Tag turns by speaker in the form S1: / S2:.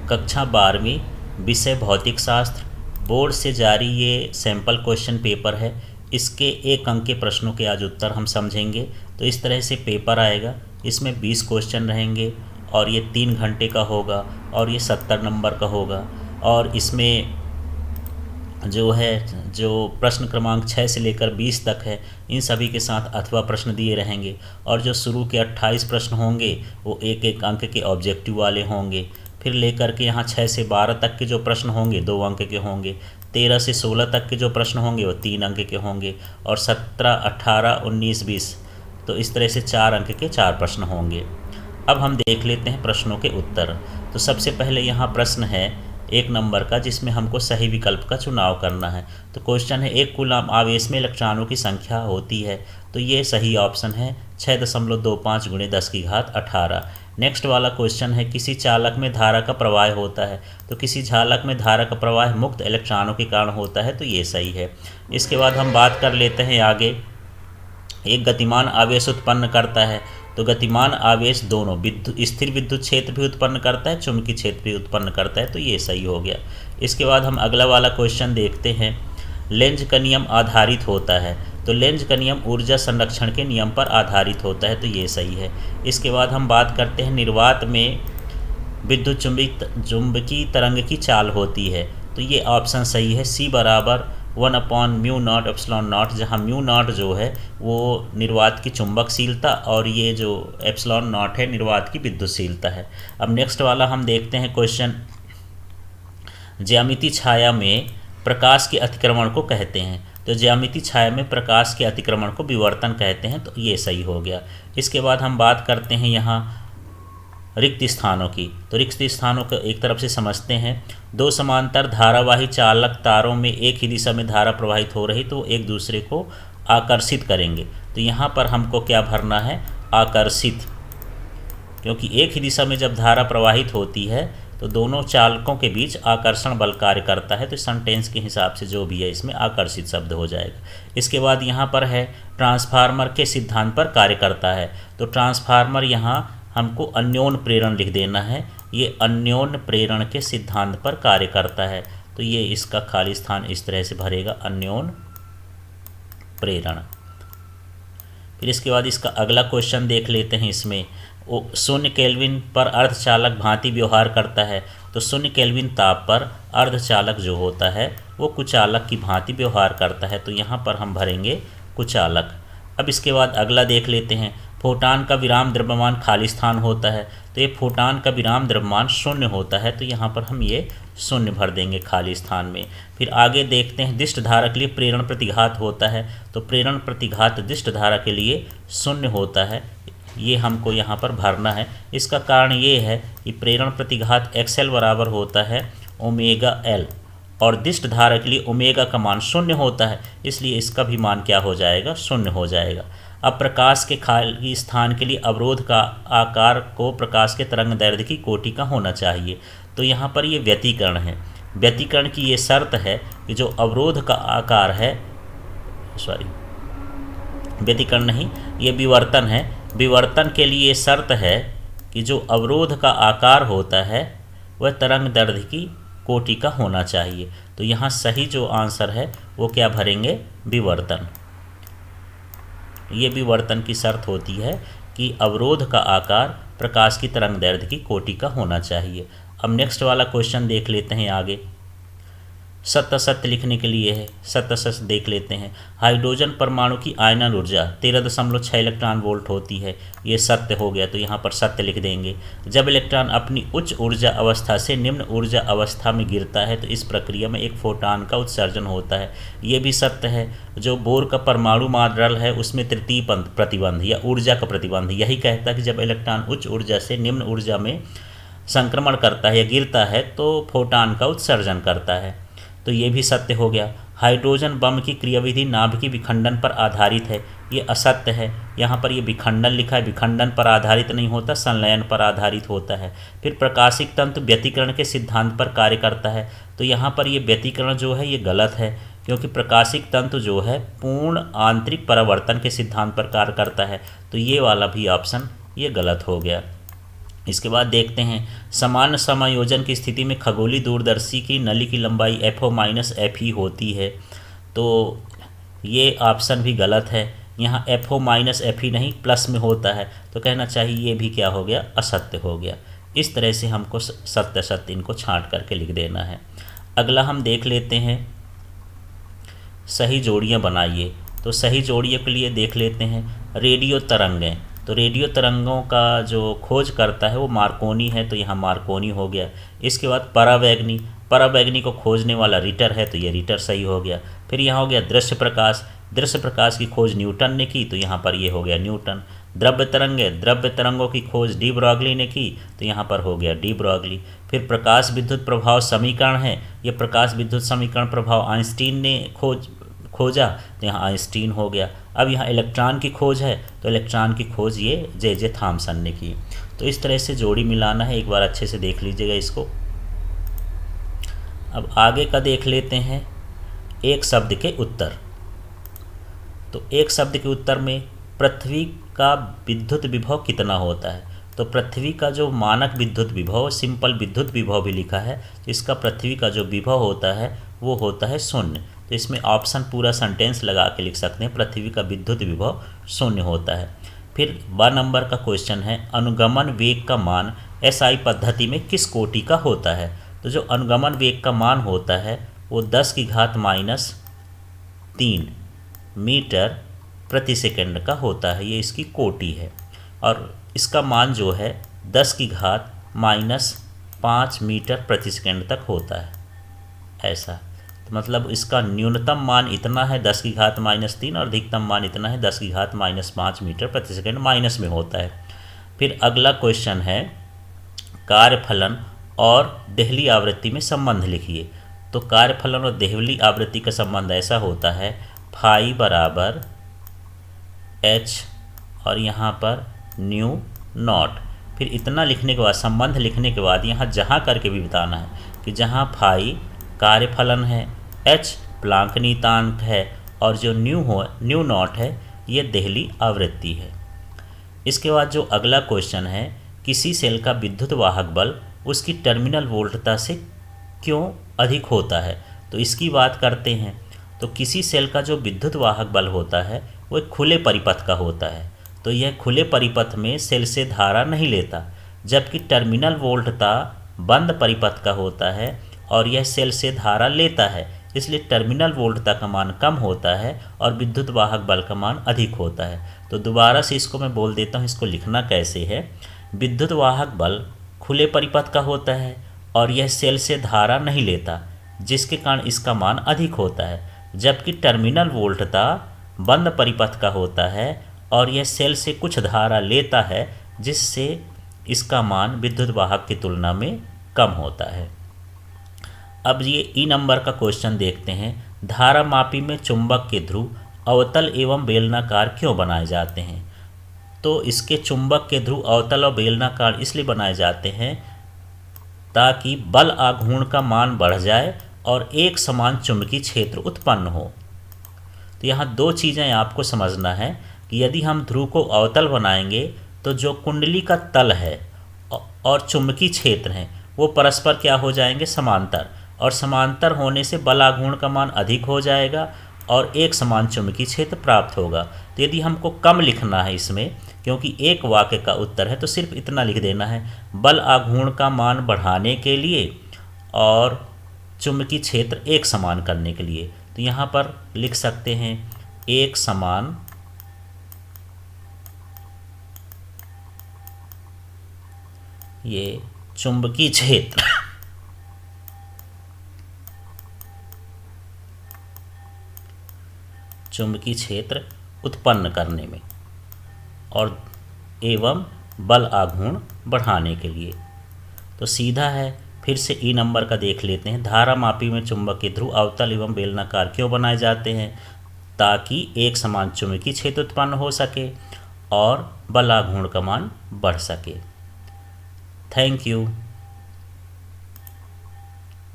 S1: कक्षा 12वीं, विषय भौतिक शास्त्र, बोर्ड से जारी ये सैम्पल क्वेश्चन पेपर है। इसके 1 अंक के प्रश्नों के आज उत्तर हम समझेंगे। तो इस तरह से पेपर आएगा। इसमें 20 क्वेश्चन रहेंगे और ये 3 घंटे का होगा और ये 70 नंबर का होगा। और इसमें जो प्रश्न क्रमांक 6 से लेकर 20 तक है, इन सभी के साथ अथवा प्रश्न दिए रहेंगे। और जो शुरू के 28 प्रश्न होंगे वो 1-1 अंक के ऑब्जेक्टिव वाले होंगे। फिर लेकर के यहाँ 6 से 12 तक के जो प्रश्न होंगे 2 अंक के होंगे। 13 से 16 तक के जो प्रश्न होंगे वो 3 अंक के होंगे। और 17, 18, 19, 20 तो इस तरह से 4 अंक के 4 प्रश्न होंगे। अब हम देख लेते हैं प्रश्नों के उत्तर। तो सबसे पहले यहाँ प्रश्न है 1 नंबर का, जिसमें हमको सही विकल्प का चुनाव करना है। तो क्वेश्चन है 1 कूलम आवेश में इलेक्ट्रॉनों की संख्या होती है। तो ये सही ऑप्शन है 6.25 × 10⁻18। नेक्स्ट वाला क्वेश्चन है किसी चालक में धारा का प्रवाह होता है। तो किसी चालक में धारा का प्रवाह मुक्त इलेक्ट्रॉनों के कारण होता है। तो ये सही है। इसके बाद हम बात कर लेते हैं आगे, एक गतिमान आवेश उत्पन्न करता है। तो गतिमान आवेश दोनों स्थिर विद्युत क्षेत्र भी उत्पन्न करता है, चुंबकीय क्षेत्र भी उत्पन्न करता है। तो ये सही हो गया। इसके बाद हम अगला वाला क्वेश्चन देखते हैं, लेंज का नियम आधारित होता है। तो लेंज का नियम ऊर्जा संरक्षण के नियम पर आधारित होता है। तो ये सही है। इसके बाद हम बात करते हैं निर्वात में विद्युत चुंबकीय तरंग की चाल होती है। तो ये ऑप्शन सही है, C = 1/μ0 जहाँ μ0 जो है वो निर्वात की चुंबकशीलता और ये जो ε0 है निर्वात की विद्युतशीलता है। अब नेक्स्ट वाला हम देखते हैं क्वेश्चन, ज्यामितीय छाया में प्रकाश के अतिक्रमण को कहते हैं। तो ज्यामितीय छाया में प्रकाश के अतिक्रमण को विवर्तन कहते हैं। तो ये सही हो गया। इसके बाद हम बात करते हैं यहाँ रिक्त स्थानों की। तो रिक्त स्थानों को एक तरफ से समझते हैं। 2 समांतर धारावाही चालक तारों में एक ही दिशा में धारा प्रवाहित हो रही तो एक दूसरे को आकर्षित करेंगे। तो यहाँ पर हमको क्या भरना है, आकर्षित, क्योंकि एक ही दिशा में जब धारा प्रवाहित होती है तो दोनों चालकों के बीच आकर्षण बल कार्य करता है। तो सेंटेंस के हिसाब से जो भी है इसमें आकर्षित शब्द हो जाएगा। इसके बाद यहाँ पर है ट्रांसफार्मर के सिद्धांत पर कार्य करता है। तो ट्रांसफार्मर यहाँ हमको अन्योन प्रेरण लिख देना है। ये अन्योन प्रेरण के सिद्धांत पर कार्य करता है। तो ये इसका खाली स्थान इस तरह से भरेगा, अन्योन प्रेरण। फिर इसके बाद इसका अगला क्वेश्चन देख लेते हैं। इसमें 0 केल्विन पर अर्धचालक भांति व्यवहार करता है। तो 0 केल्विन ताप पर अर्धचालक जो होता है वो कुचालक की भांति व्यवहार करता है। तो यहाँ पर हम भरेंगे कुचालक। अब इसके बाद अगला देख लेते हैं, फोटान का विराम द्रव्यमान खाली स्थान होता है। तो ये फोटान का विराम द्रव्यमान 0 होता है। तो यहाँ पर हम ये 0 भर देंगे खाली स्थान में। फिर आगे देखते हैं, दिष्ट धारा के लिए प्रेरण प्रतिघात होता है। तो प्रेरण प्रतिघात दिष्ट धारा के लिए 0 होता है। ये हमको यहाँ पर भरना है। इसका कारण ये है कि प्रेरण प्रतिघात XL बराबर होता है ω/L और दिष्ट धारा के लिए ओमेगा का मान 0 होता है, इसलिए इसका भी मान क्या हो जाएगा, 0 हो जाएगा। अब प्रकाश के खाली स्थान के लिए अवरोध का आकार को प्रकाश के तरंग दैर्ध्य की कोटि का होना चाहिए। तो यहाँ पर ये व्यतिकरण है। व्यतिकरण की ये शर्त है कि जो अवरोध का आकार है, व्यतिकरण नहीं, ये विवर्तन है। विवर्तन के लिए शर्त है कि जो अवरोध का आकार होता है वह तरंग दैर्ध्य की कोटि का होना चाहिए। तो यहाँ सही जो आंसर है वो क्या भरेंगे, विवर्तन। ये विवर्तन की शर्त होती है कि अवरोध का आकार प्रकाश की तरंग दैर्ध्य की कोटि का होना चाहिए। अब नेक्स्ट वाला क्वेश्चन देख लेते हैं आगे। सत्य सत्य लिखने के लिए है, सत्य सत्य देख लेते हैं। हाइड्रोजन परमाणु की आयनन ऊर्जा 13.6 इलेक्ट्रॉन वोल्ट होती है। ये सत्य हो गया। तो यहाँ पर सत्य लिख देंगे। जब इलेक्ट्रॉन अपनी उच्च ऊर्जा अवस्था से निम्न ऊर्जा अवस्था में गिरता है तो इस प्रक्रिया में एक फोटान का उत्सर्जन होता है। ये भी सत्य है। जो बोर का परमाणु मॉडल है उसमें तृतीय प्रतिबंध या ऊर्जा का प्रतिबंध यही कहता है कि जब इलेक्ट्रॉन उच्च ऊर्जा से निम्न ऊर्जा में संक्रमण करता है या गिरता है तो फोटान का उत्सर्जन करता है। तो ये भी सत्य हो गया। हाइड्रोजन बम की क्रियाविधि नाभिकीय विखंडन पर आधारित है। ये असत्य है। यहाँ पर ये विखंडन लिखा है, विखंडन पर आधारित नहीं होता, संलयन पर आधारित होता है। फिर प्रकाशिक तंतु व्यतिकरण के सिद्धांत पर कार्य करता है। तो यहाँ पर ये व्यतिकरण जो है ये गलत है, क्योंकि प्रकाशिक तंतु जो है पूर्ण आंतरिक परावर्तन के सिद्धांत पर कार्य करता है। तो ये वाला भी ऑप्शन ये गलत हो गया। इसके बाद देखते हैं समान समायोजन की स्थिति में खगोलीय दूरदर्शी की नली की लंबाई FO माइनस FE होती है। तो ये ऑप्शन भी गलत है, यहाँ FO माइनस FE नहीं प्लस में होता है, तो कहना चाहिए ये भी क्या हो गया, असत्य हो गया। इस तरह से हमको सत्य सत्य इनको छांट करके लिख देना है। अगला हम देख लेते हैं सही जोड़ियाँ बनाइए। तो सही जोड़ियों के लिए देख लेते हैं रेडियो तरंगें। तो रेडियो तरंगों का जो खोज करता है वो मार्कोनी है, तो यहाँ मार्कोनी हो गया। इसके बाद परावैगनी, परावैगनी को खोजने वाला रिटर है, तो ये रिटर सही हो गया। फिर यहाँ हो गया दृश्य प्रकाश, दृश्य प्रकाश की खोज न्यूटन ने की, तो यहाँ पर ये हो गया न्यूटन। द्रव्य तरंगे, द्रव्य तरंगों की खोज डी ब्रॉगली ने की, तो यहाँ पर हो गया डी ब्रॉगली। फिर प्रकाश विद्युत प्रभाव समीकरण है, ये प्रकाश विद्युत समीकरण प्रभाव आइंस्टीन ने खोजा, तो यहाँ आइंस्टीन हो गया। अब यहाँ इलेक्ट्रॉन की खोज है, तो इलेक्ट्रॉन की खोज ये जे थॉमसन ने की। तो इस तरह से जोड़ी मिलाना है, एक बार अच्छे से देख लीजिएगा इसको। अब आगे का देख लेते हैं एक शब्द के उत्तर। तो एक शब्द के उत्तर में पृथ्वी का विद्युत विभव कितना होता है। तो पृथ्वी का जो मानक विद्युत विभव, सिंपल विद्युत विभव भी लिखा है, तो इसका पृथ्वी का जो विभव होता है वो होता है 0। तो इसमें ऑप्शन पूरा सेंटेंस लगा के लिख सकते हैं, पृथ्वी का विद्युत विभव 0 होता है। फिर 12 नंबर का क्वेश्चन है अनुगमन वेग का मान SI पद्धति में किस कोटि का होता है। तो जो अनुगमन वेग का मान होता है वो 10⁻³ मीटर प्रति सेकंड का होता है, ये इसकी कोटि है। और इसका मान जो है 10⁻⁵ मीटर प्रति सेकंड तक होता है, ऐसा। तो मतलब इसका न्यूनतम मान इतना है 10⁻³ और अधिकतम मान इतना है 10⁻⁵ मीटर प्रति सेकंड माइनस में होता है। फिर अगला क्वेश्चन है कार्यफलन और देहली आवृत्ति में संबंध लिखिए। तो कार्यफलन और देहली आवृत्ति का संबंध ऐसा होता है फाई बराबर H और यहाँ पर न्यू नॉट। फिर इतना लिखने के बाद, संबंध लिखने के बाद यहाँ जहाँ करके भी बताना है कि जहाँ फाई कार्यफलन है, H प्लांक नियतांक है और जो न्यू नॉट है ये देहली आवृत्ति है। इसके बाद जो अगला क्वेश्चन है किसी सेल का विद्युत वाहक बल उसकी टर्मिनल वोल्टता से क्यों अधिक होता है। तो इसकी बात करते हैं। तो किसी सेल का जो विद्युत वाहक बल होता है वो एक खुले परिपथ का होता है, तो यह खुले परिपथ में सेल से धारा नहीं लेता, जबकि टर्मिनल वोल्टता बंद परिपथ का होता है और यह सेल से धारा लेता है, इसलिए टर्मिनल वोल्टता का मान कम होता है और विद्युत वाहक बल का मान अधिक होता है। तो दोबारा से इसको मैं बोल देता हूँ, इसको लिखना कैसे है। विद्युत वाहक बल खुले परिपथ का होता है और यह सेल से धारा नहीं लेता, जिसके कारण इसका मान अधिक होता है, जबकि टर्मिनल वोल्टता बंद परिपथ का होता है और यह सेल से कुछ धारा लेता है, जिससे इसका मान विद्युत वाहक की तुलना में कम होता है। अब ये ई नंबर का क्वेश्चन देखते हैं। धारामापी में चुंबक के ध्रुव अवतल एवं बेलनाकार क्यों बनाए जाते हैं। तो इसके चुंबक के ध्रुव अवतल और बेलनाकार इसलिए बनाए जाते हैं ताकि बल आघूर्ण का मान बढ़ जाए और एक समान चुंबकीय क्षेत्र उत्पन्न हो। तो यहाँ दो चीज़ें आपको समझना है कि यदि हम ध्रुव को अवतल बनाएंगे तो जो कुंडली का तल है और चुंबकीय क्षेत्र हैं वो परस्पर क्या हो जाएंगे, समांतर, और समांतर होने से बल आघूर्ण का मान अधिक हो जाएगा और एक समान चुंबकीय क्षेत्र प्राप्त होगा। तो यदि हमको कम लिखना है इसमें, क्योंकि एक वाक्य का उत्तर है, तो सिर्फ इतना लिख देना है बल आघूर्ण का मान बढ़ाने के लिए और चुंबकीय क्षेत्र एक समान करने के लिए। तो यहाँ पर लिख सकते हैं एक समान ये चुंबकीय क्षेत्र चुंबकीय क्षेत्र उत्पन्न करने में और एवं बल आघूर्ण बढ़ाने के लिए। तो सीधा है। फिर से ई नंबर का देख लेते हैं। धारामापी में चुंबक के ध्रुव अवतल एवं बेलनाकार क्यों बनाए जाते हैं, ताकि एक समान चुंबकीय क्षेत्र उत्पन्न हो सके और बल आघूर्ण का मान बढ़ सके। Thank you.